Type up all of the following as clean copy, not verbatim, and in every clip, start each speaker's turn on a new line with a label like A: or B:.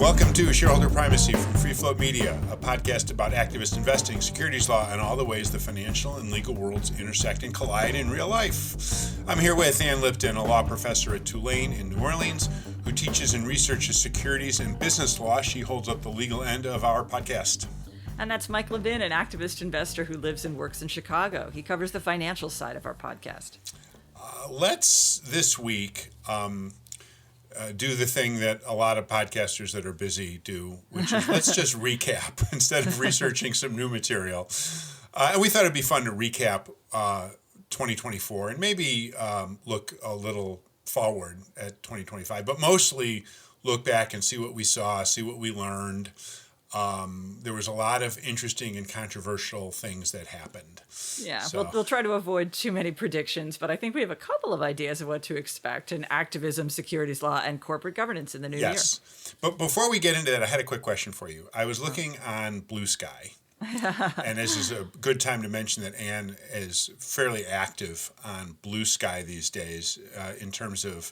A: Welcome to Shareholder Primacy from Free Float Media, a podcast about activist investing, securities law, and all the ways the financial and legal worlds intersect and collide in real life. I'm here with Ann Lipton, a law professor at Tulane in New Orleans, who teaches and researches securities and business law. She holds up the legal end of our podcast.
B: And that's Mike Levin, an activist investor who lives and works in Chicago. He covers the financial side of our podcast.
A: Let's this week do the thing that a lot of podcasters that are busy do, which is let's just recap instead of researching some new material. And we thought it'd be fun to recap 2024 and maybe look a little forward at 2025, but mostly look back and see what we saw, see what we learned. There was a lot of interesting and controversial things that happened.
B: Yeah, so. We'll try to avoid too many predictions, but I think we have a couple of ideas of what to expect in activism, securities law, and corporate governance in the new year.
A: Yes. But before we get into that, I had a quick question for you. I was looking on Blue Sky, and this is a good time to mention that Ann is fairly active on Blue Sky these days in terms of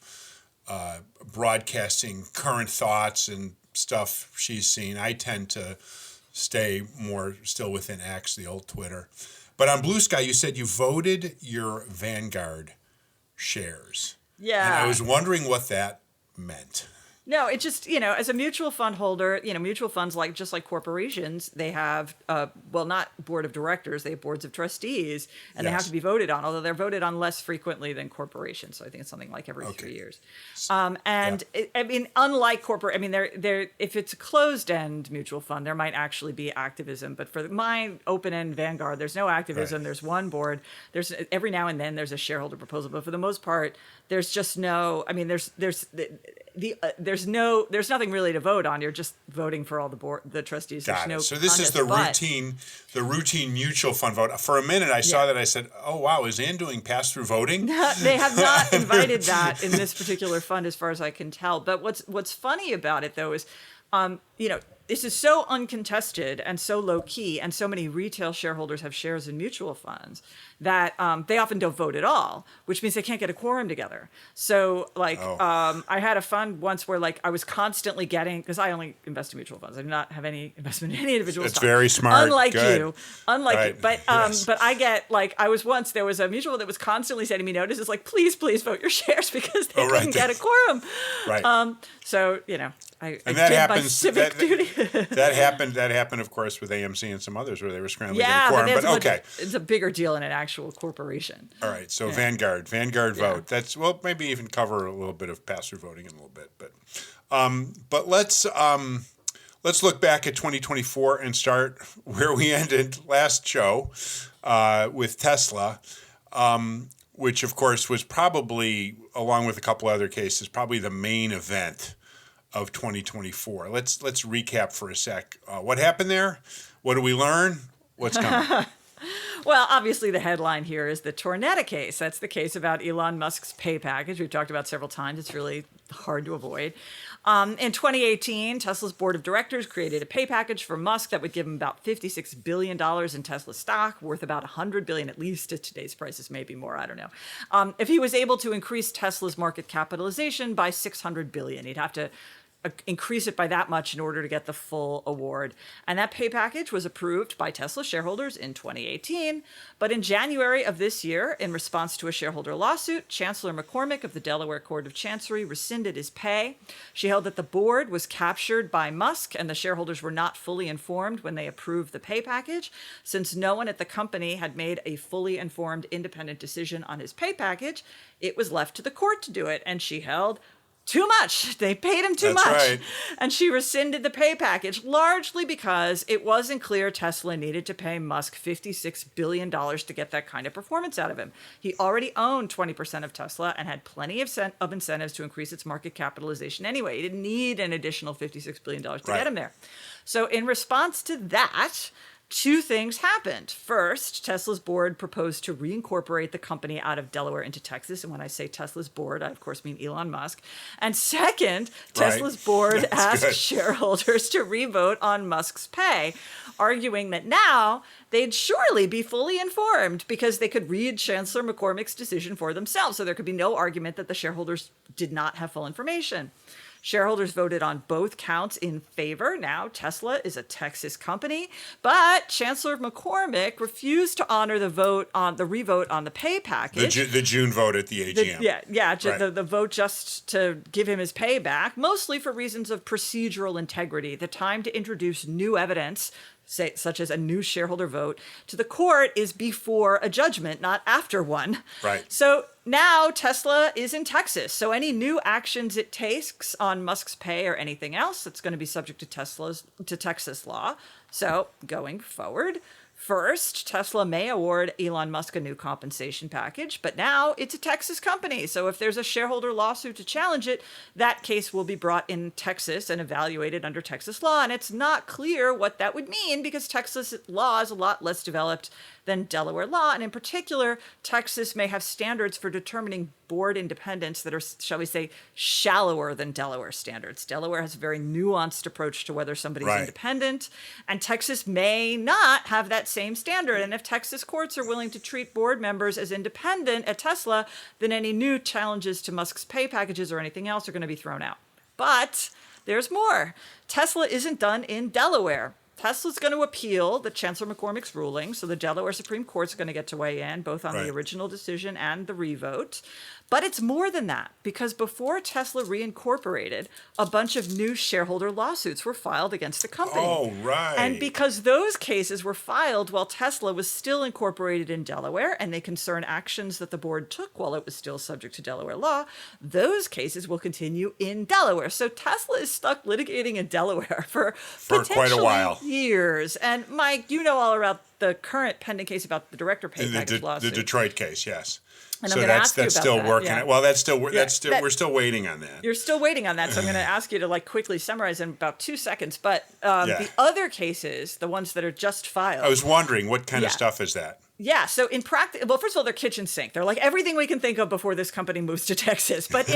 A: broadcasting current thoughts and stuff she's seen. I tend to stay more still within X, the old Twitter. But on Blue Sky, you said you voted your Vanguard shares.
B: Yeah.
A: And I was wondering what that meant.
B: No, it just, as a mutual fund holder, mutual funds, just like corporations, they have, not board of directors, they have boards of trustees, and They have to be voted on, although they're voted on less frequently than corporations. So I think it's something like every 3 years. Unlike corporate, if it's a closed-end mutual fund, there might actually be activism. But for my open-end Vanguard, there's no activism. Right. There's one board. There's every now and then there's a shareholder proposal, but for the most part, there's just no. There's nothing really to vote on. You're just voting for all the trustees.
A: Got it. So this is the routine mutual fund vote. For a minute, I saw that. I said, "Oh wow, is Ann doing pass-through voting?"
B: They have not invited that in this particular fund, as far as I can tell. But what's funny about it, though, is, this is so uncontested and so low key, and so many retail shareholders have shares in mutual funds that they often don't vote at all, which means they can't get a quorum together. So, I had a fund once where, I was constantly getting, because I only invest in mutual funds. I do not have any investment in any individual stock.
A: It's very smart.
B: Unlike
A: Good.
B: you. But but I get, there was a mutual that was constantly sending me notices, please vote your shares because they couldn't get a quorum.
A: Right.
B: I
A: and
B: did
A: that
B: my civic duty.
A: That happened, of course, with AMC and some others where they were scrambling to get a quorum. But okay.
B: It's a bigger deal in an actual corporation.
A: All right. So Vanguard vote. That's, maybe even cover a little bit of pass-through voting in a little bit. But let's look back at 2024 and start where we ended last show with Tesla, which, of course, was probably, along with a couple other cases, probably the main event of 2024. Let's recap for a sec. What happened there? What did we learn? What's coming?
B: Well, obviously the headline here is the Tornetta case. That's the case about Elon Musk's pay package. We've talked about several times. It's really hard to avoid. In 2018, Tesla's board of directors created a pay package for Musk that would give him about $56 billion in Tesla stock, worth about $100 billion, at least at today's prices, maybe more, I don't know. If he was able to increase Tesla's market capitalization by $600 billion, he'd have to increase it by that much in order to get the full award. And that pay package was approved by Tesla shareholders in 2018. But in January of this year, in response to a shareholder lawsuit, Chancellor McCormick of the Delaware Court of Chancery rescinded his pay. She held that the board was captured by Musk and the shareholders were not fully informed when they approved the pay package. Since no one at the company had made a fully informed independent decision on his pay package, it was left to the court to do it. And she held too much. They paid him too much.
A: Right.
B: And she rescinded the pay package, largely because it wasn't clear Tesla needed to pay Musk $56 billion to get that kind of performance out of him. He already owned 20% of Tesla and had plenty of incentives to increase its market capitalization anyway. He didn't need an additional $56 billion to get him there. So in response to that, two things happened. First, Tesla's board proposed to reincorporate the company out of Delaware into Texas. And when I say Tesla's board, I of course mean Elon Musk. And second, Tesla's board asked shareholders to re-vote on Musk's pay, arguing that now they'd surely be fully informed because they could read Chancellor McCormick's decision for themselves. So there could be no argument that the shareholders did not have full information. Shareholders voted on both counts in favor. Now, Tesla is a Texas company, but Chancellor McCormick refused to honor the revote on the pay package.
A: The June vote at the AGM.
B: The vote just to give him his pay back, mostly for reasons of procedural integrity. The time to introduce new evidence, such as a new shareholder vote, to the court is before a judgment, not after one.
A: Right.
B: So now Tesla is in Texas. So any new actions it takes on Musk's pay or anything else, it's going to be subject to Texas law. So going forward, first, Tesla may award Elon Musk a new compensation package, but now it's a Texas company. So if there's a shareholder lawsuit to challenge it, that case will be brought in Texas and evaluated under Texas law. And it's not clear what that would mean because Texas law is a lot less developed than Delaware law. And in particular, Texas may have standards for determining board independence that are, shall we say, shallower than Delaware standards. Delaware has a very nuanced approach to whether somebody's independent, and Texas may not have that same standard. And if Texas courts are willing to treat board members as independent at Tesla, then any new challenges to Musk's pay packages or anything else are going to be thrown out. But there's more. Tesla isn't done in Delaware. Tesla's going to appeal the Chancellor McCormick's ruling, so the Delaware Supreme Court's going to get to weigh in, both on the original decision and the revote. But it's more than that, because before Tesla reincorporated, a bunch of new shareholder lawsuits were filed against the company.
A: Oh, right.
B: And because those cases were filed while Tesla was still incorporated in Delaware, and they concern actions that the board took while it was still subject to Delaware law, those cases will continue in Delaware. So Tesla is stuck litigating in Delaware for
A: quite a while.
B: Years. And Mike, you know all about the current pending case about the director pay package lawsuit.
A: The Detroit case, yes.
B: And
A: so
B: I'm going to ask you about
A: still
B: that.
A: working.
B: Yeah.
A: Well, we're still waiting on that.
B: You're still waiting on that, so I'm going to ask you to quickly summarize in about 2 seconds. But the other cases, the ones that are just filed,
A: I was wondering what kind of stuff is that?
B: Yeah, so in practice, well, first of all, they're kitchen sink. They're like everything we can think of before this company moves to Texas. But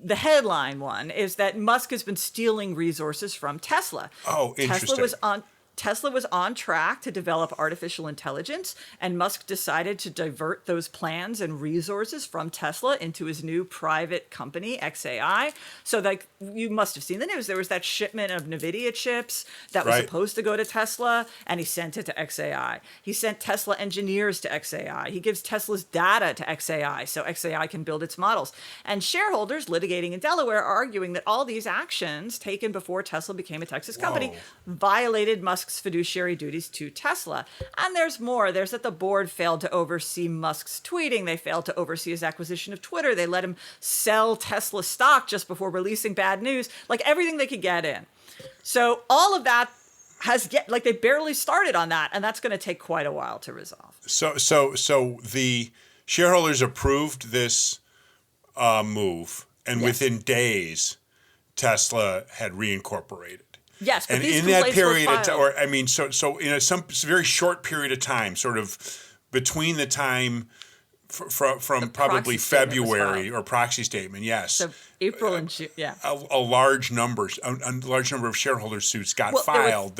B: the headline one is that Musk has been stealing resources from Tesla.
A: Oh, interesting.
B: Tesla was on track to develop artificial intelligence, and Musk decided to divert those plans and resources from Tesla into his new private company, xAI. So you must have seen the news. There was that shipment of NVIDIA chips that was supposed to go to Tesla, and he sent it to xAI. He sent Tesla engineers to xAI. He gives Tesla's data to xAI so xAI can build its models. And shareholders litigating in Delaware are arguing that all these actions taken before Tesla became a Texas company violated Musk's fiduciary duties to Tesla. And there's more. There's that the board failed to oversee Musk's tweeting. They failed to oversee his acquisition of Twitter. They let him sell Tesla stock just before releasing bad news. Everything they could get in. So all of that they barely started on that, and that's going to take quite a while to resolve.
A: So the shareholders approved this move, and within days, Tesla had reincorporated.
B: Yes, but
A: and
B: these
A: in that period
B: of time,
A: so in some very short period of time, sort of between the time from probably February or proxy statement, yes.
B: So April and June,
A: a large number of shareholder suits got filed.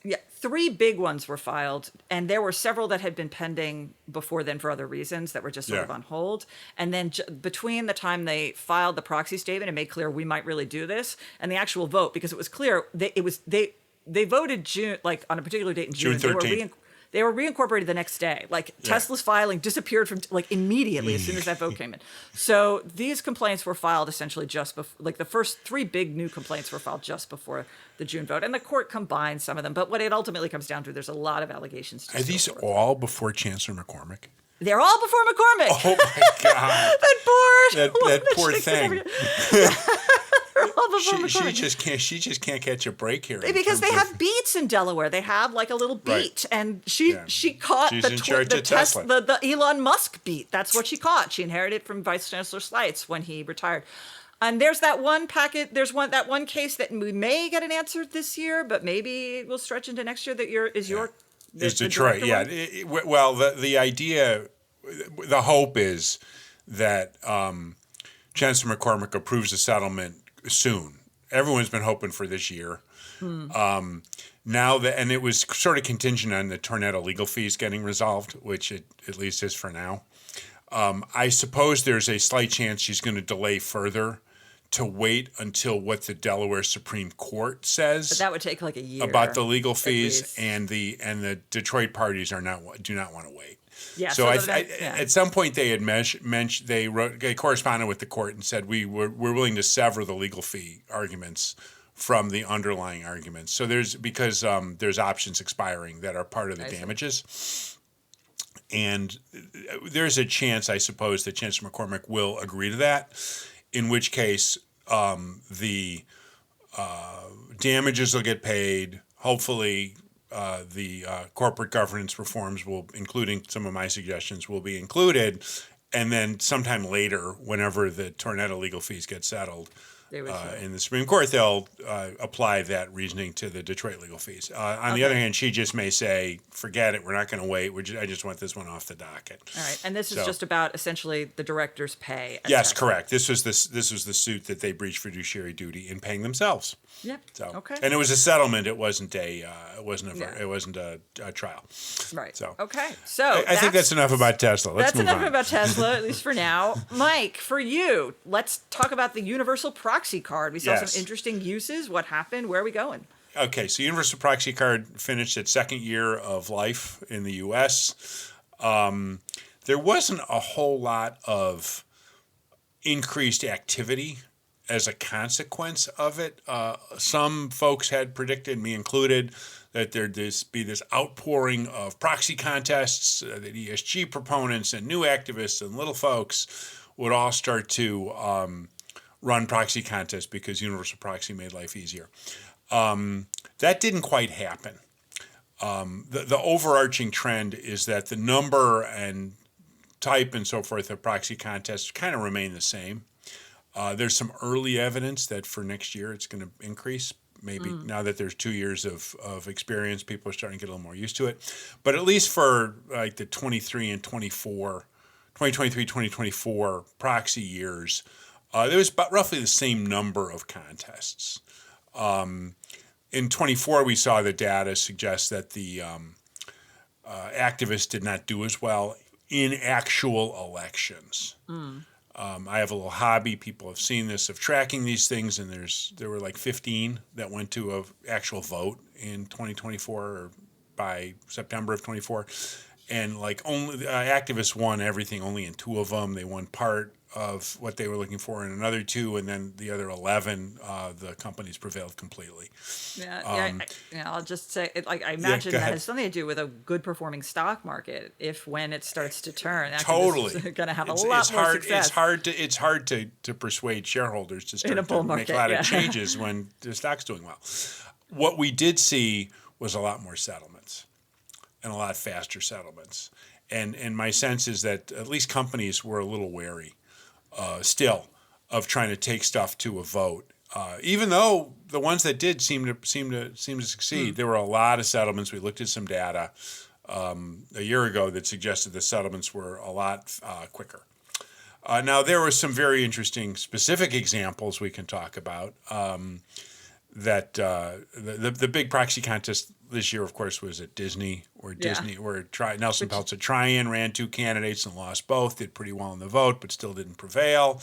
A: Yeah,
B: 3 big ones were filed, and there were several that had been pending before then for other reasons that were just sort of on hold. And then between the time they filed the proxy statement and made clear we might really do this, and the actual vote, because it was clear they voted June, on a particular date in June.
A: June 13th.
B: They were reincorporated the next day. Tesla's filing disappeared from immediately as soon as that vote came in. So these complaints were filed essentially just before, the first 3 big new complaints were filed just before the June vote. And the court combined some of them. But what it ultimately comes down to, there's a lot of allegations.
A: Are these all before Chancellor McCormick?
B: They're all before McCormick.
A: Oh my God. that poor thing. She just can't catch a break here.
B: Because they have beats in Delaware. They have a little beat, and she caught the Elon Musk beat. That's what she caught. She inherited it from Vice Chancellor Slights when he retired. And there's that one packet. There's that one case that we may get an answer this year, but maybe it will stretch into next year. Is
A: Detroit? The idea, the hope is that Chancellor McCormick approves the settlement soon. Everyone's been hoping for this year. And it was sort of contingent on the Tornado legal fees getting resolved, which it at least is for now. I suppose there's a slight chance she's going to delay further to wait until what the Delaware Supreme Court says.
B: But that would take like a year.
A: About the legal
B: at
A: fees,
B: least.
A: and the Detroit parties do not want to wait.
B: Yeah.
A: So
B: yeah.
A: at some point they had mentioned they corresponded with the court and said we're willing to sever the legal fee arguments from the underlying arguments. So there's options expiring that are part of the damages. And there's a chance, I suppose, that Chancellor McCormick will agree to that, in which case the damages will get paid. Hopefully, the corporate governance reforms including some of my suggestions, will be included. And then sometime later, whenever the Tornetta legal fees get settled, in the Supreme Court, they'll apply that reasoning to the Detroit legal fees. On the other hand, she just may say, forget it, we're not going to wait. I just want this one off the docket.
B: All right. And this is just about essentially the director's pay.
A: Yes, correct. This was the suit that they breached fiduciary duty in paying themselves.
B: Yep.
A: So,
B: okay.
A: And it was a settlement. It wasn't a trial.
B: Right.
A: So
B: okay. So
A: I think that's enough about Tesla. Let's move on.
B: That's enough about Tesla, at least for now. Mike, for you, let's talk about the universal proxy card. We saw some interesting uses. What happened? Where are we going?
A: Okay, so universal proxy card finished its second year of life in the U.S. There wasn't a whole lot of increased activity as a consequence of it. Some folks had predicted, me included, that there'd be this outpouring of proxy contests, that ESG proponents and new activists and little folks would all start to run proxy contests because universal proxy made life easier. That didn't quite happen. The overarching trend is that the number and type and so forth of proxy contests kind of remain the same. There's some early evidence that for next year it's going to increase. Maybe now that there's 2 years of experience, people are starting to get a little more used to it. But at least for like the 2023, 2024 proxy years, there was about roughly the same number of contests. In 24, we saw the data suggest that the activists did not do as well in actual elections. I have a little hobby. People have seen this, of tracking these things, and there were like 15 that went to an actual vote in 2024 or by September of 24. And like only activists won everything only in 2 of them. They won part of what they were looking for in another 2, and then the other 11, the companies prevailed completely.
B: I'll just say, I imagine that has something to do with a good performing stock market. When it starts to turn,
A: totally
B: going to have a lot more success.
A: It's hard to persuade shareholders to start to make a lot of changes when the stock's doing well. What we did see was a lot more settlements and a lot faster settlements. And my sense is that at least companies were a little wary still of trying to take stuff to a vote. Even though the ones that did seem to succeed, there were a lot of settlements. We looked at some data a year ago that suggested the settlements were a lot quicker. Now there were some very interesting specific examples we can talk about. That the big proxy contest this year, of course, was at Disney, where Nelson Peltz at Trian ran 2 candidates and lost both. Did pretty well in the vote, but still didn't prevail.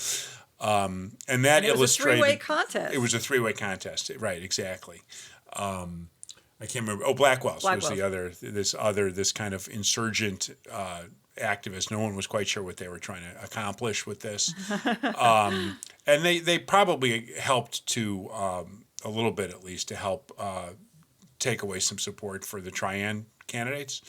A: And that illustrated.
B: It was a 3-way contest.
A: It was a 3-way contest, right? Exactly. I can't remember. Oh, Blackwell's was the other. This kind of insurgent activist. No one was quite sure what they were trying to accomplish with this, and they probably helped to. A little bit, at least, to help take away some support for the Trian candidates.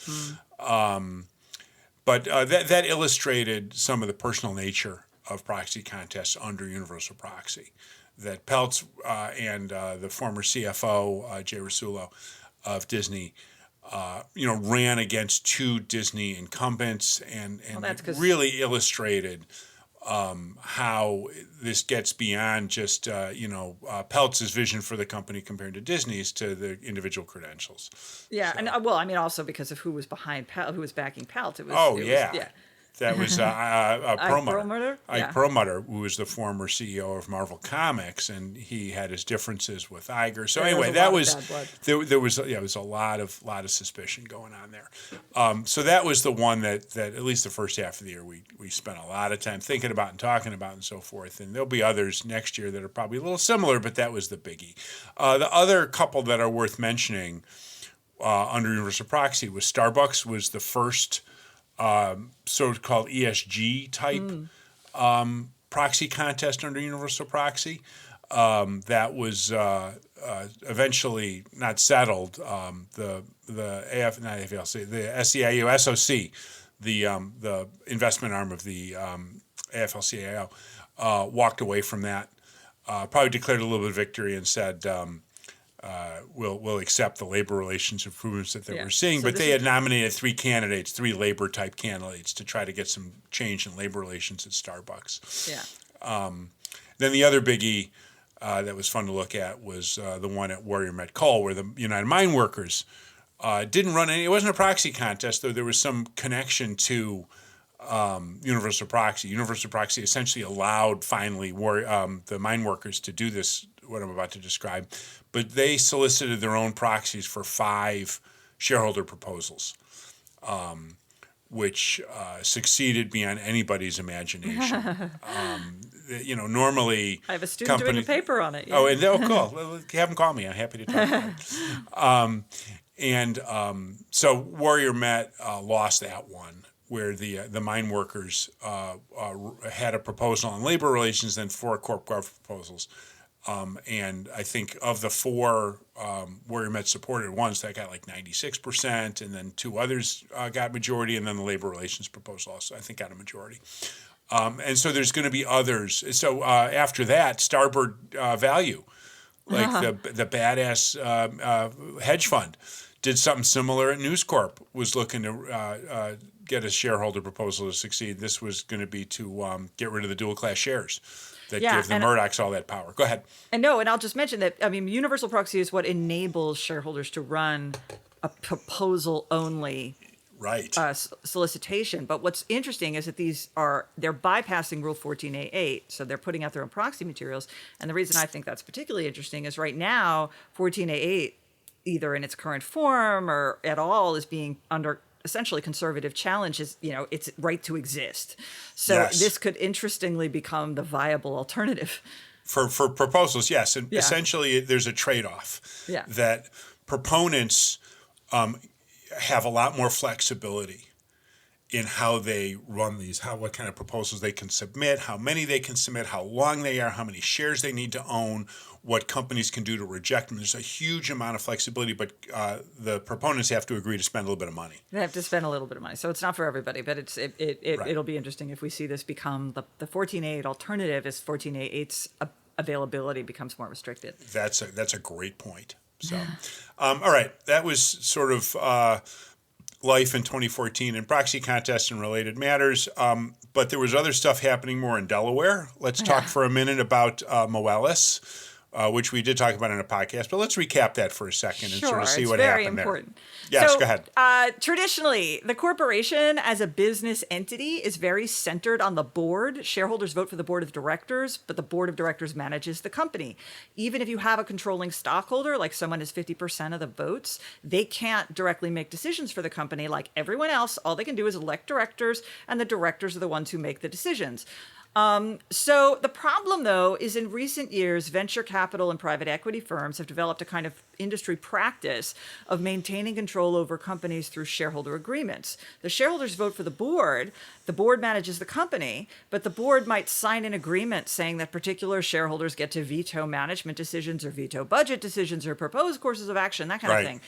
A: But that illustrated some of the personal nature of proxy contests under universal proxy. That Peltz and the former CFO, Jay Rasulo of Disney, ran against 2 Disney incumbents and really illustrated how this gets beyond just Peltz's vision for the company compared to Disney's to the individual credentials.
B: Yeah, so. And also because of who was behind Peltz, who was backing Peltz.
A: That was Perlmutter. Ike
B: Yeah.
A: Perlmutter, who was the former CEO of Marvel Comics, and he had his differences with Iger. So anyway,
B: there was
A: there was a lot of suspicion going on there. So that was the one that at least the first half of the year we spent a lot of time thinking about and talking about and so forth. And there'll be others next year that are probably a little similar, but that was the biggie. The other couple that are worth mentioning under Universal Proxy was Starbucks was the first so-called ESG type proxy contest under Universal Proxy. That was eventually not settled. The SEIU SOC, the investment arm of the AFL-CIO, walked away from that. Probably declared a little bit of victory and said. Will accept the labor relations improvements that we're seeing. So but they had nominated three labor type candidates to try to get some change in labor relations at Starbucks.
B: Yeah.
A: Then the other biggie that was fun to look at was the one at Warrior Met Coal, where the United Mine Workers didn't run any. It wasn't a proxy contest, though there was some connection to Universal Proxy. Universal Proxy essentially allowed finally the mine workers to do this, what I'm about to describe, but they solicited their own proxies for 5 shareholder proposals, which succeeded beyond anybody's imagination. Normally
B: I have a student doing a paper on it. Yeah.
A: Cool. Have them call me. I'm happy to talk about it. So Warrior Met lost that one, where the mine workers had a proposal on labor relations, then 4 corp gov proposals. And I think of the 4 Warrior Met supported ones, that got like 96%, and then 2 others got majority, and then the labor relations proposal also, I think, got a majority. And so there's going to be others. So after that, Starboard Value, like the badass hedge fund, did something similar at News Corp, was looking to get a shareholder proposal to succeed. This was going to be to get rid of the dual class shares that give the Murdochs all that power. Go ahead.
B: And I'll just mention that, Universal Proxy is what enables shareholders to run a proposal-only solicitation. But what's interesting is that they're bypassing Rule 14A8, so they're putting out their own proxy materials. And the reason I think that's particularly interesting is right now, 14A8, either in its current form or at all, is being under essentially conservative challenges, its right to exist. So this could interestingly become the viable alternative.
A: For proposals, yes. And essentially there's a trade-off that proponents have a lot more flexibility in how they run these, what kind of proposals they can submit, how many they can submit, how long they are, how many shares they need to own, what companies can do to reject them. There's a huge amount of flexibility, but the proponents have to agree to spend a little bit of money.
B: They have to spend a little bit of money. So it's not for everybody, but it'll be interesting if we see this become the 14A8 alternative as 14A8's availability becomes more restricted.
A: That's a great point. So, all right, that was sort of life in 2014 in proxy contests and related matters. But there was other stuff happening more in Delaware. Let's talk for a minute about Moelis, which we did talk about in a podcast. But let's recap that for a second and sort of see what happened there. Important. Yes, go ahead.
B: Traditionally, the corporation as a business entity is very centered on the board. Shareholders vote for the board of directors, but the board of directors manages the company. Even if you have a controlling stockholder, like someone has 50% of the votes, they can't directly make decisions for the company like everyone else. All they can do is elect directors, and the directors are the ones who make the decisions. So the problem, though, is in recent years, venture capital and private equity firms have developed a kind of industry practice of maintaining control over companies through shareholder agreements. The shareholders vote for the board manages the company, but the board might sign an agreement saying that particular shareholders get to veto management decisions or veto budget decisions or propose courses of action, that kind of thing.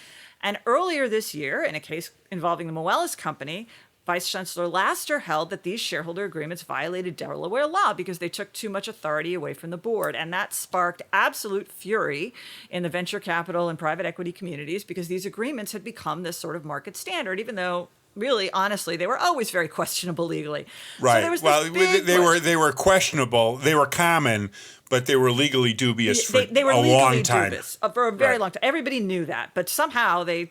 B: And earlier this year, in a case involving the Moelis company, Vice Chancellor Laster held that these shareholder agreements violated Delaware law because they took too much authority away from the board. And that sparked absolute fury in the venture capital and private equity communities because these agreements had become this sort of market standard, even though really, honestly, they were always very questionable legally.
A: Right. So they were questionable. They were common, but they were legally dubious for a long time.
B: For a very long time. Everybody knew that, but somehow they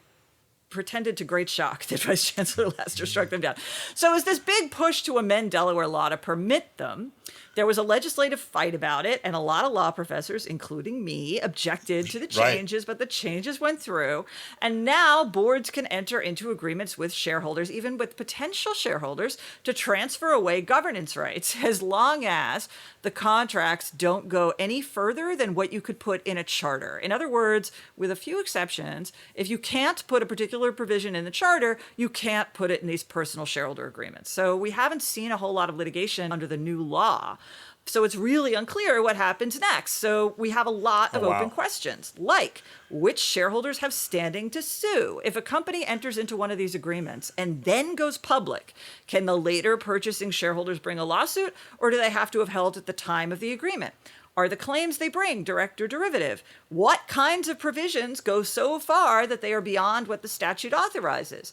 B: pretended to great shock that Vice Chancellor Lester struck them down. So it was this big push to amend Delaware law to permit them. There was a legislative fight about it, and a lot of law professors, including me, objected to the changes, but the changes went through. And now boards can enter into agreements with shareholders, even with potential shareholders, to transfer away governance rights, as long as the contracts don't go any further than what you could put in a charter. In other words, with a few exceptions, if you can't put a particular provision in the charter, you can't put it in these personal shareholder agreements. So we haven't seen a whole lot of litigation under the new law. So it's really unclear what happens next. So we have a lot of open questions, like which shareholders have standing to sue? If a company enters into one of these agreements and then goes public, can the later purchasing shareholders bring a lawsuit, or do they have to have held at the time of the agreement? Are the claims they bring direct or derivative? What kinds of provisions go so far that they are beyond what the statute authorizes?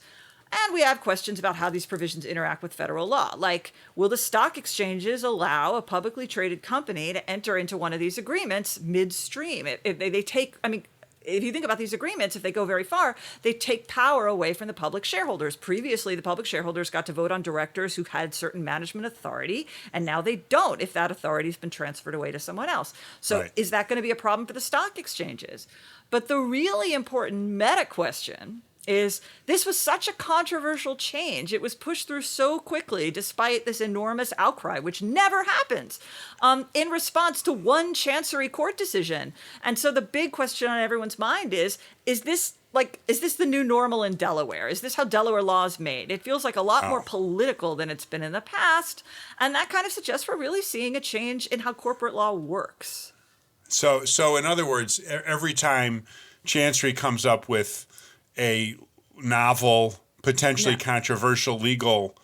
B: And we have questions about how these provisions interact with federal law. Like, will the stock exchanges allow a publicly traded company to enter into one of these agreements midstream? If they take, I mean, if you think about these agreements, if they go very far, they take power away from the public shareholders. Previously, the public shareholders got to vote on directors who had certain management authority, and now they don't if that authority has been transferred away to someone else. So is that going to be a problem for the stock exchanges? But the really important meta question is, this was such a controversial change. It was pushed through so quickly despite this enormous outcry, which never happens, in response to one Chancery court decision. And so the big question on everyone's mind is this the new normal in Delaware? Is this how Delaware law is made? It feels like a lot more political than it's been in the past. And that kind of suggests we're really seeing a change in how corporate law works.
A: So in other words, every time Chancery comes up with a novel, potentially controversial legal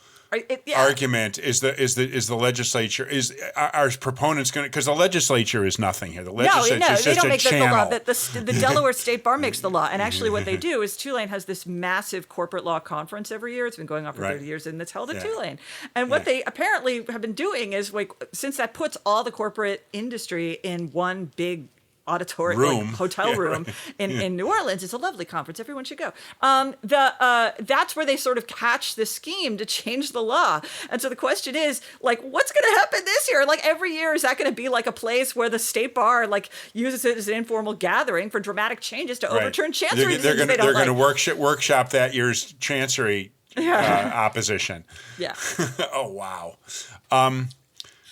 A: argument, is the legislature, our proponents going to, because the legislature is nothing here. The legislature is just a channel.
B: The Delaware State Bar makes the law. And actually what they do is Tulane has this massive corporate law conference every year. It's been going on for 30 years, and it's held at Tulane. And what they apparently have been doing is, like, since that puts all the corporate industry in one big auditorium, hotel room in New Orleans. It's a lovely conference. Everyone should go. That's where they sort of catch the scheme to change the law. And so the question is, like, what's going to happen this year? Like, every year, is that going to be like a place where the state bar, like, uses it as an informal gathering for dramatic changes to overturn Chancery decisions they don't like?
A: They're going to workshop that year's Chancery opposition.
B: Yeah.
A: Oh, wow.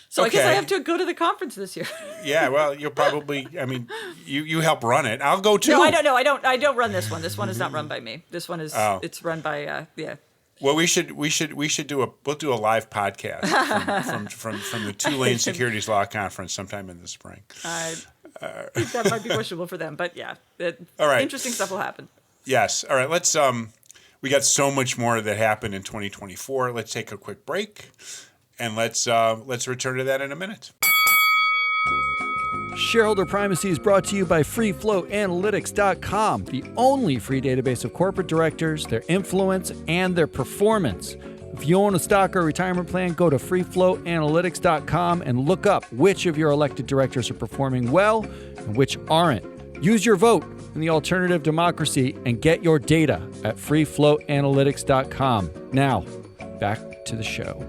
B: So I guess I have to go to the conference this year.
A: Yeah, well, you'll probably, I mean, you help run it. I'll go too.
B: No, I don't know. I don't run this one. This one is not run by me. This one is, it's run by,
A: Well, we'll do a live podcast from the Tulane Securities Law Conference sometime in the spring.
B: I think that might be questionable for them, but
A: all right.
B: Interesting stuff will happen.
A: Yes. All right. Let's, we got so much more that happened in 2024. Let's take a quick break. And let's return to that in a minute.
C: Shareholder Primacy is brought to you by FreeFlowAnalytics.com, the only free database of corporate directors, their influence, and their performance. If you own a stock or retirement plan, go to FreeFlowAnalytics.com and look up which of your elected directors are performing well and which aren't. Use your vote in the alternative democracy and get your data at FreeFlowAnalytics.com. Now, back to the show.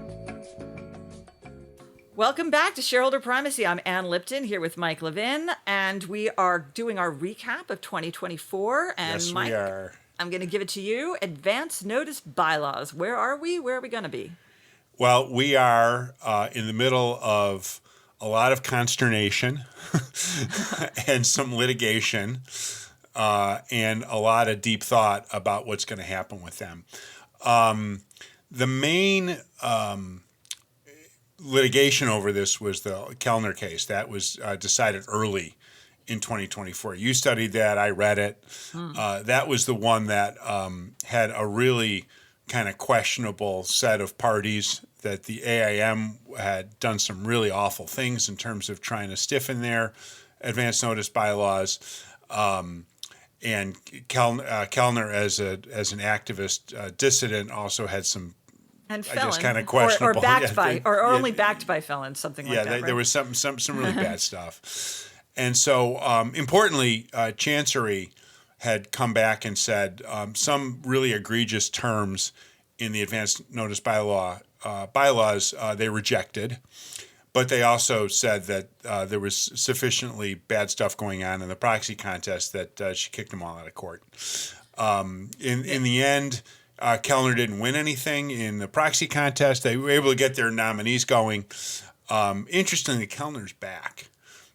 B: Welcome back to Shareholder Primacy. I'm Ann Lipton here with Mike Levin, and we are doing our recap of 2024. And
A: yes,
B: Mike,
A: we are.
B: I'm going to give it to you. Advance notice bylaws. Where are we? Where are we going to be?
A: Well, we are in the middle of a lot of consternation and some litigation and a lot of deep thought about what's going to happen with them. The main litigation over this was the Kellner case. That was decided early in 2024. You studied that. I read it. That was the one that had a really kind of questionable set of parties, that the AIM had done some really awful things in terms of trying to stiffen their advance notice bylaws. And Kellner, as an activist dissident, also had some,
B: and
A: I guess, kind of questionable,
B: or backed by, or only backed by felons, something like that. Yeah,
A: there was some really bad stuff. And so, importantly, Chancery had come back and said some really egregious terms in the advance notice bylaws they rejected. But they also said that there was sufficiently bad stuff going on in the proxy contest that she kicked them all out of court. In the end, Kellner didn't win anything in the proxy contest. They were able to get their nominees going. Interestingly, Kellner's back.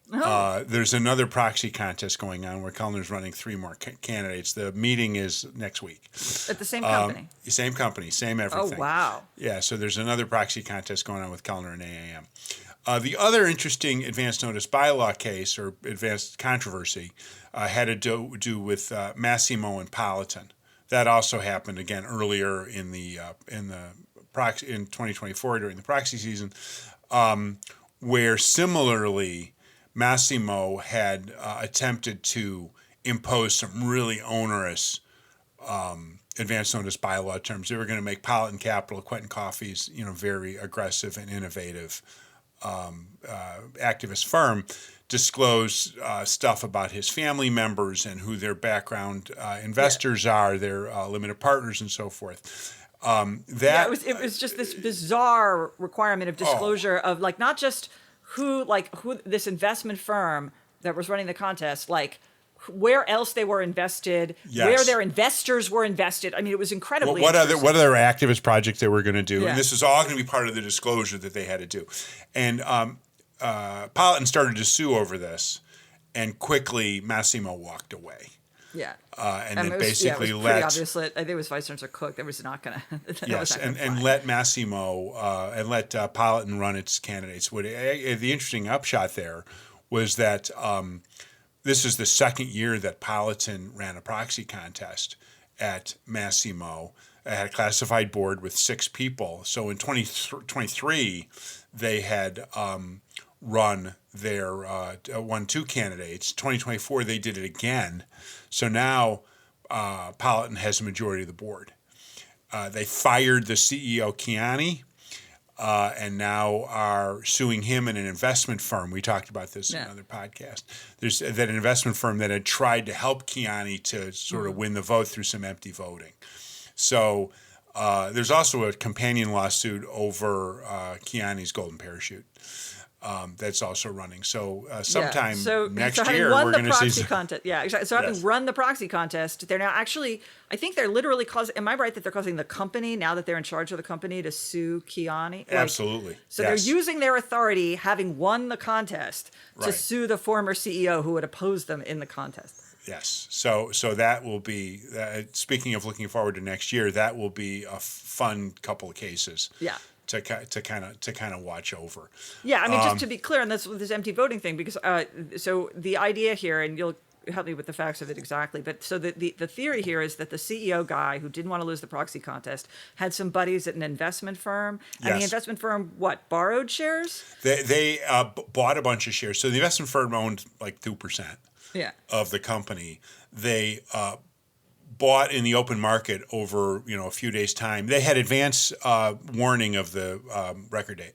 A: There's another proxy contest going on where Kellner's running 3 more candidates. The meeting is next week.
B: At the same company?
A: Same company, same everything.
B: Oh, wow.
A: Yeah, so there's another proxy contest going on with Kellner and AAM. The other interesting advance notice bylaw case or advanced controversy had to do with Massimo and Politan. That also happened again earlier in the proxy in 2024 during the proxy season, where similarly Massimo had attempted to impose some really onerous advance notice bylaw terms. They were going to make Politan Capital, Quentin Coffey's, very aggressive and innovative activist firm, disclose stuff about his family members and who their background investors are, their limited partners, and so forth.
B: It was just this bizarre requirement of disclosure of not just who this investment firm that was running the contest, where else they were invested, where their investors were invested. I mean, it was incredibly
A: what other activist projects they were going to do.
B: Yeah.
A: And this is all going to be part of the disclosure that they had to do. And Politan started to sue over this, and quickly Massimo walked away.
B: Yeah.
A: And then
B: it was,
A: basically
B: it was
A: let...
B: obvious. I think it was Vice Chancellor Cook that was not going to...
A: Yes, and let Massimo and let Politan run its candidates. The interesting upshot there was that this is the second year that Politan ran a proxy contest at Massimo. It had a classified board with 6 people. So in 2023, they had won 2 candidates. 2024, they did it again. So now Politan has a majority of the board. They fired the CEO, Kiani, and now are suing him and an investment firm. We talked about this in another podcast. There's that investment firm that had tried to help Kiani to sort of win the vote through some empty voting. So there's also a companion lawsuit over Kiani's golden parachute that's also running. So sometime next year, we're going to see...
B: Contest. Yeah, exactly. So having run the proxy contest, they're now actually, I think they're literally causing, am I right that they're causing the company, now that they're in charge of the company, to sue Kiani?
A: Absolutely.
B: So they're using their authority, having won the contest, to sue the former CEO who had opposed them in the contest.
A: Yes. So that will be, speaking of looking forward to next year, that will be a fun couple of cases.
B: Yeah.
A: To kind of watch over.
B: Yeah, I mean, just to be clear on this empty voting thing, because so the idea here, and you'll help me with the facts of it exactly, but so the theory here is that the CEO guy who didn't want to lose the proxy contest had some buddies at an investment firm, and the investment firm borrowed shares?
A: They bought a bunch of shares. So the investment firm owned 2% of the company. They bought in the open market over a few days' time. They had advance warning of the record date,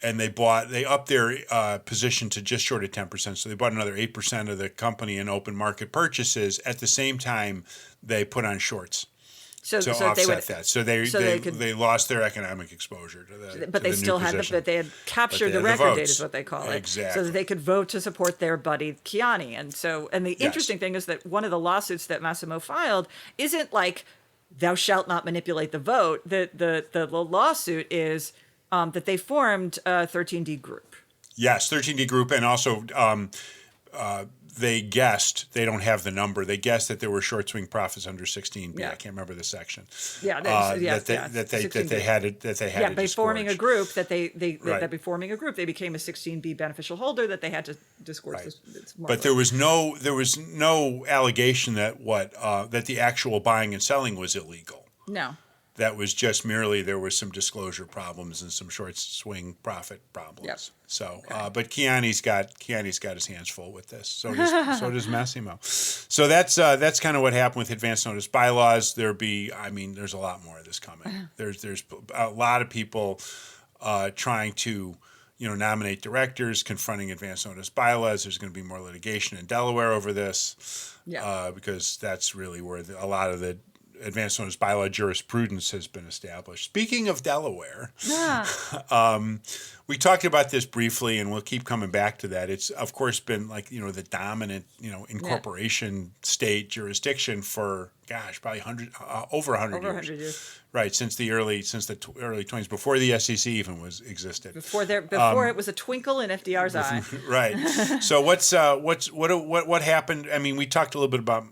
A: and they upped their position to just short of 10%. So they bought another 8% of the company in open market purchases. At the same time, they put on shorts to offset that. So they lost their economic exposure to the. But
B: they still had but they had captured the record date, is what they call it,
A: exactly,
B: so that they could vote to support their buddy Kiani. And the interesting thing is that one of the lawsuits that Massimo filed isn't thou shalt not manipulate the vote. The lawsuit is that they formed a 13D group. Yes,
A: 13D group, and also they guessed, they don't have the number, they guessed that there were short swing profits under 16B. I can't remember the section. That they had to
B: by forming a group by forming a group they became a 16B beneficial holder that they had to disgorge this.
A: But there was no allegation that that the actual buying and selling was illegal.
B: No.
A: That was just merely there was some disclosure problems and some short swing profit problems.
B: Yep.
A: So, but Kiani's got his hands full with this. So does Massimo. So that's kind of what happened with advance notice bylaws. There's a lot more of this coming. There's a lot of people trying to nominate directors, confronting advance notice bylaws. There's going to be more litigation in Delaware over this, because that's really where a lot of the advance notice bylaw jurisprudence has been established. Speaking of Delaware, we talked about this briefly, and we'll keep coming back to that. It's, of course, been like, the dominant, incorporation state jurisdiction for, probably over 100 years. Right, since the early 20s, before the SEC even existed.
B: Before it was a twinkle in FDR's eye.
A: Right. So what happened? I mean, we talked a little bit about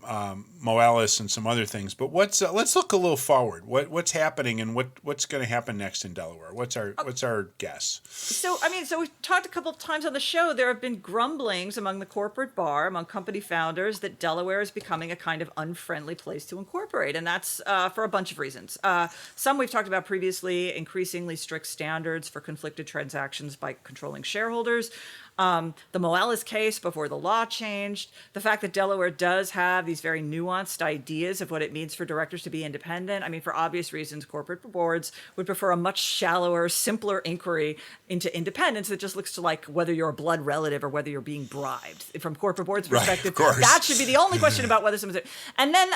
A: Moelis and some other things, but let's look a little forward. What's happening, and what's going to happen next in Delaware? What's our guess?
B: So we've talked a couple of times on the show. There have been grumblings among the corporate bar, among company founders, that Delaware is becoming a kind of unfriendly place to incorporate, and that's for a bunch of reasons. Some we've talked about previously: increasingly strict standards for conflicted transactions by controlling shareholders. The Moelis case before the law changed, the fact that Delaware does have these very nuanced ideas of what it means for directors to be independent. I mean, for obvious reasons, corporate boards would prefer a much shallower, simpler inquiry into independence that just looks to like whether you're a blood relative or whether you're being bribed. From corporate boards' perspective, that should be the only question about whether someone's. And then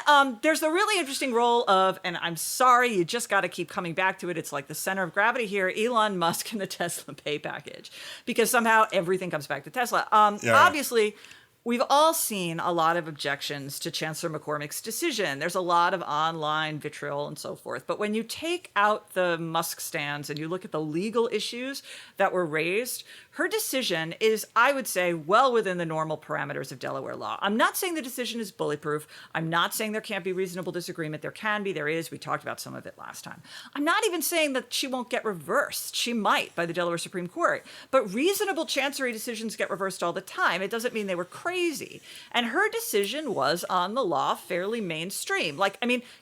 B: there's the really interesting role of, and I'm sorry, you just got to keep coming back to it. It's like the center of gravity here: Elon Musk and the Tesla pay package, because somehow everything comes back to Tesla. Obviously, we've all seen a lot of objections to Chancellor McCormick's decision. There's a lot of online vitriol and so forth. But when you take out the Musk stands and you look at the legal issues that were raised, her decision is, I would say, well within the normal parameters of Delaware law. I'm not saying the decision is bulletproof. I'm not saying there can't be reasonable disagreement. There can be, there is. We talked about some of it last time. I'm not even saying that she won't get reversed. She might by the Delaware Supreme Court. But reasonable chancery decisions get reversed all the time. It doesn't mean they were crazy. And her decision was, on the law, fairly mainstream.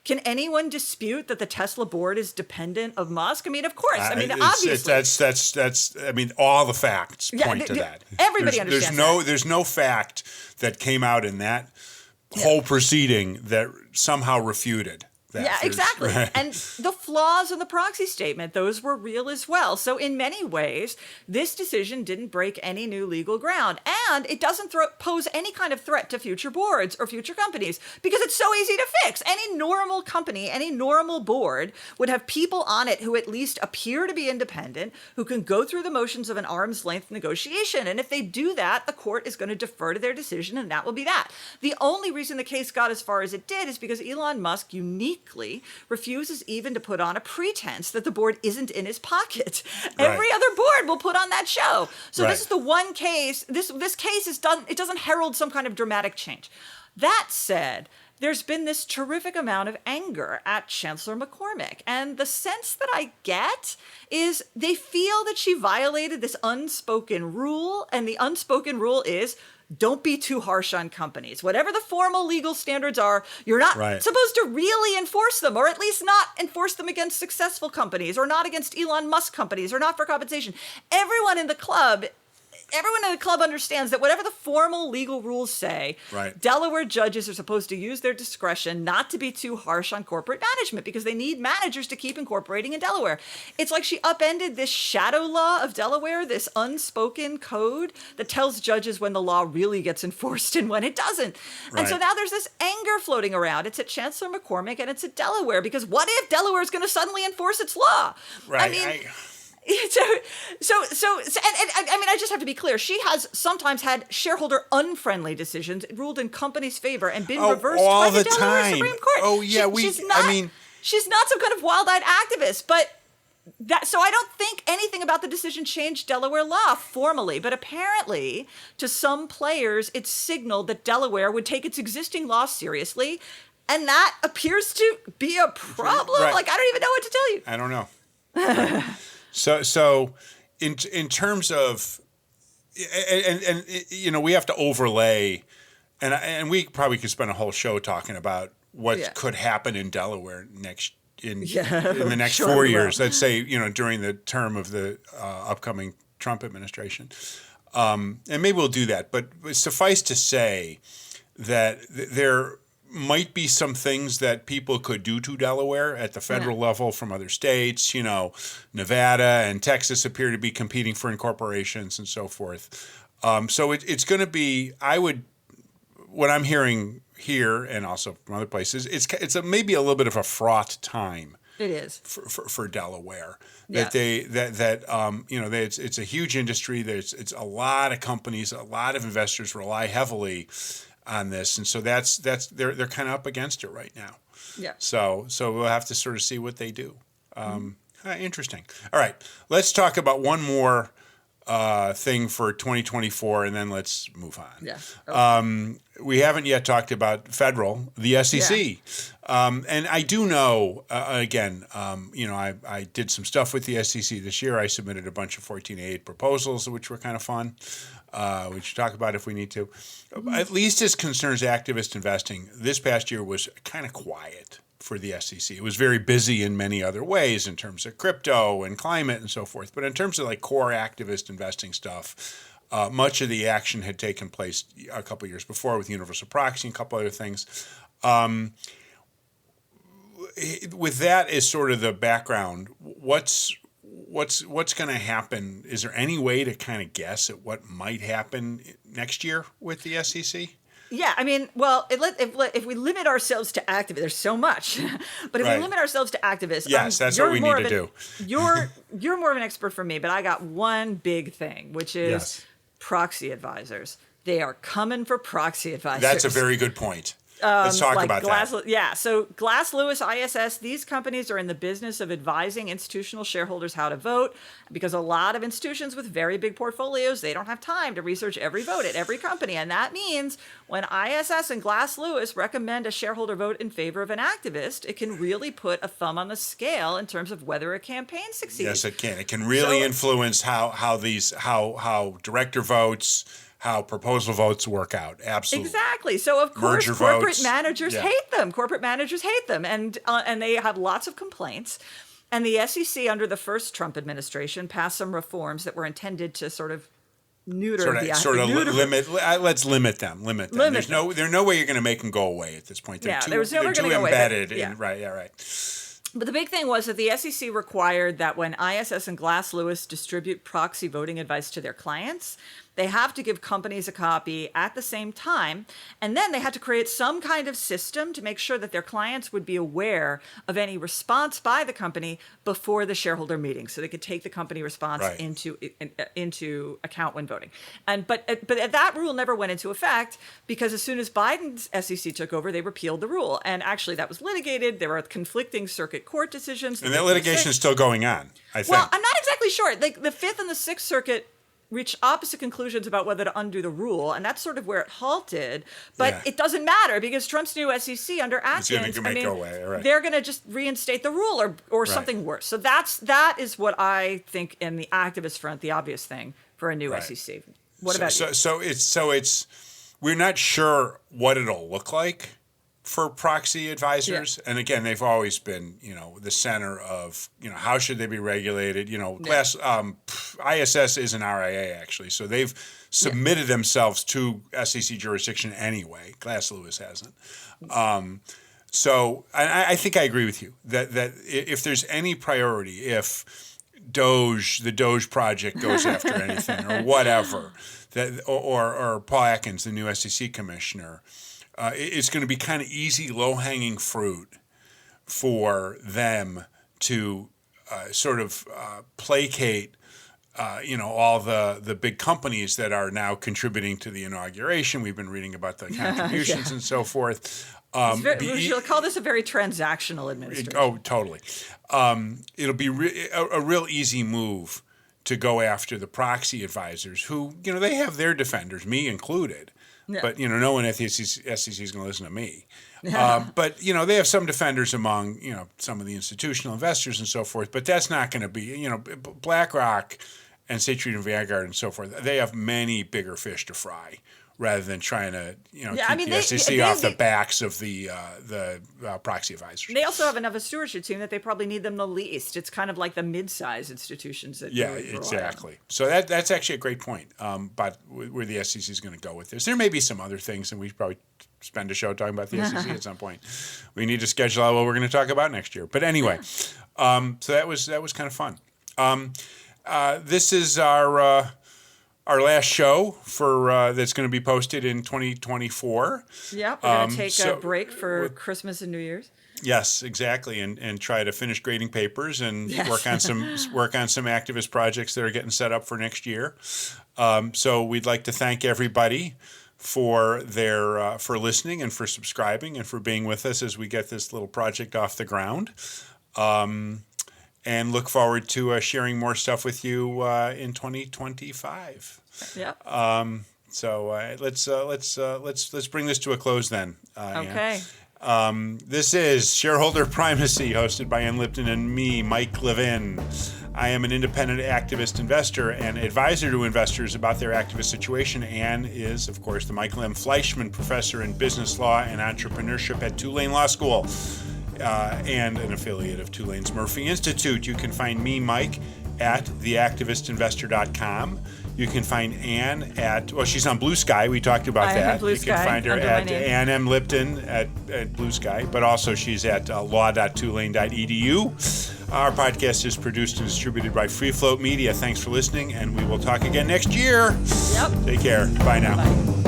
B: Can anyone dispute that the Tesla board is dependent of Musk? I mean, of course. Obviously.
A: That's all the facts point to that.
B: Everybody understands that.
A: There's no fact that came out in that whole proceeding that somehow refuted that.
B: Yeah, exactly. Right. And the flaws in the proxy statement, those were real as well. So in many ways, this decision didn't break any new legal ground. And it doesn't pose any kind of threat to future boards or future companies, because it's so easy to fix. Any normal company, any normal board would have people on it who at least appear to be independent, who can go through the motions of an arm's length negotiation. And if they do that, the court is going to defer to their decision, and that will be that. The only reason the case got as far as it did is because Elon Musk uniquely refuses even to put on a pretense that the board isn't in his pocket. Right. Every other board will put on that show. So This is the one case. This case is done. It doesn't herald some kind of dramatic change. That said, there's been this terrific amount of anger at Chancellor McCormick. And the sense that I get is they feel that she violated this unspoken rule. And the unspoken rule is, don't be too harsh on companies. Whatever the formal legal standards are, you're not supposed to really enforce them, or at least not enforce them against successful companies, or not against Elon Musk companies, or not for compensation. Everyone in the club understands that whatever the formal legal rules say, Delaware judges are supposed to use their discretion not to be too harsh on corporate management, because they need managers to keep incorporating in Delaware. It's like she upended this shadow law of Delaware, this unspoken code that tells judges when the law really gets enforced and when it doesn't. And so now there's this anger floating around. It's at Chancellor McCormick and it's at Delaware, because what if Delaware is going to suddenly enforce its law? I just have to be clear. She has sometimes had shareholder unfriendly decisions ruled in companies' favor and been reversed by the Delaware Supreme Court.
A: Oh yeah,
B: she's not some kind of wild-eyed activist, but so I don't think anything about the decision changed Delaware law formally, but apparently to some players it signaled that Delaware would take its existing law seriously, and that appears to be a problem. I don't even know what to tell you.
A: I don't know. So in terms of, and we have to overlay, and we probably could spend a whole show talking about what could happen in Delaware in the next 4 years. Let's say, during the term of the upcoming Trump administration. And maybe we'll do that. But suffice to say that there might be some things that people could do to Delaware at the federal level from other states. Nevada and Texas appear to be competing for incorporations and so forth. So it's going to be, what I'm hearing here and also from other places, it's maybe a little bit of a fraught time.
B: It is
A: for Delaware.
B: Yeah.
A: It's a huge industry. It's a lot of companies, a lot of investors rely heavily on this, and so they're kind of up against it right now.
B: Yeah.
A: So we'll have to sort of see what they do. Interesting. All right, let's talk about one more thing for 2024, and then let's move on.
B: Yeah. Okay.
A: We haven't yet talked about the SEC.
B: Yeah.
A: And I do know, I did some stuff with the SEC this year. I submitted a bunch of 14A8 proposals, which were kind of fun. We should talk about if we need to. At least as concerns activist investing, this past year was kind of quiet for the SEC. It was very busy in many other ways in terms of crypto and climate and so forth. But in terms of like core activist investing stuff, much of the action had taken place a couple of years before with universal proxy and a couple other things. With that as sort of the background, what's going to happen? Is there any way to kind of guess at what might happen next year with the SEC?
B: Yeah, I mean, well, if we limit ourselves to activists, there's so much, but if we limit ourselves to activists,
A: yes, that's what we need to do.
B: You're more of an expert from me, but I got one big thing, which is proxy advisors. They are coming for proxy advisors.
A: That's a very good point. Let's talk about that.
B: Yeah, so Glass Lewis, ISS, these companies are in the business of advising institutional shareholders how to vote, because a lot of institutions with very big portfolios, they don't have time to research every vote at every company. And that means when ISS and Glass Lewis recommend a shareholder vote in favor of an activist, it can really put a thumb on the scale in terms of whether a campaign succeeds.
A: Yes, it can. It can really influence how director votes, how proposal votes work out. Absolutely.
B: Exactly. So of course,
A: Merger
B: corporate
A: votes.
B: managers hate them. Corporate managers hate them, and they have lots of complaints. And the SEC under the first Trump administration passed some reforms that were intended to sort of limit them.
A: Let's limit them. There's no way you're going to make them go away at this point. They're
B: there was never going to go
A: embedded
B: away.
A: in right.
B: But the big thing was that the SEC required that when ISS and Glass Lewis distribute proxy voting advice to their clients, they have to give companies a copy at the same time. And then they had to create some kind of system to make sure that their clients would be aware of any response by the company before the shareholder meeting, so they could take the company response into account when voting. But that rule never went into effect, because as soon as Biden's SEC took over, they repealed the rule. And actually that was litigated. There were conflicting circuit court decisions.
A: And that litigation is still going on, I think.
B: Well, I'm not exactly sure. Like the Fifth and the Sixth Circuit reached opposite conclusions about whether to undo the rule, and that's sort of where it halted. But it doesn't matter, because Trump's new SEC under Atkins, they're going to just reinstate the rule or something worse. So that is what I think in the activist front, the obvious thing for a new SEC. What about you?
A: So we're not sure what it'll look like for proxy advisors. And again, they've always been, the center of, how should they be regulated? ISS is an RIA actually. So they've submitted themselves to SEC jurisdiction anyway. Glass Lewis hasn't. So I think I agree with you that if there's any priority, if the Doge project goes after anything or whatever, or Paul Atkins, the new SEC commissioner, it's going to be kind of easy, low-hanging fruit for them to placate, all the big companies that are now contributing to the inauguration. We've been reading about the contributions and so forth.
B: We should call this a very transactional administration.
A: Oh, totally. It'll be a real easy move to go after the proxy advisors who, they have their defenders, me included. Yeah. But, no one at the SEC is going to listen to me. But, they have some defenders among, some of the institutional investors and so forth. But that's not going to be, BlackRock and State Street and Vanguard and so forth. They have many bigger fish to fry rather than trying to
B: Yeah,
A: keep
B: I mean,
A: the SEC off the backs of the proxy advisors.
B: They also have enough of a stewardship team that they probably need them the least. It's kind of like the mid-sized institutions that
A: Yeah,
B: really rely on.
A: exactly. So that's actually a great point. But where the SEC is going to go with this, there may be some other things, and we should probably spend a show talking about the SEC at some point. We need to schedule out what we're going to talk about next year. But anyway, so that was kind of fun. This is our last show for that's going to be posted in 2024.
B: Yep, we're going to take a break for Christmas and New Year's.
A: Yes, exactly, and try to finish grading papers and
B: Yes.
A: work on some activist projects that are getting set up for next year. So we'd like to thank everybody for their for listening and for subscribing and for being with us as we get this little project off the ground. And look forward to sharing more stuff with you in 2025.
B: Yep.
A: So let's bring this to a close then.
B: Okay.
A: This is Shareholder Primacy, hosted by Ann Lipton and me, Mike Levin. I am an independent activist investor and advisor to investors about their activist situation. Ann is, of course, the Michael M. Fleischman Professor in Business Law and Entrepreneurship at Tulane Law School. And an affiliate of Tulane's Murphy Institute. You can find me, Mike, at theactivistinvestor.com. You can find Ann she's on Blue Sky. We talked about
B: I am
A: that.
B: on Blue
A: You can
B: Sky,
A: find her
B: under my
A: at
B: name.
A: Ann M. Lipton at Blue Sky, but also she's at law.tulane.edu. Our podcast is produced and distributed by Free Float Media. Thanks for listening, and we will talk again next year.
B: Yep.
A: Take care. Bye now.
B: Bye.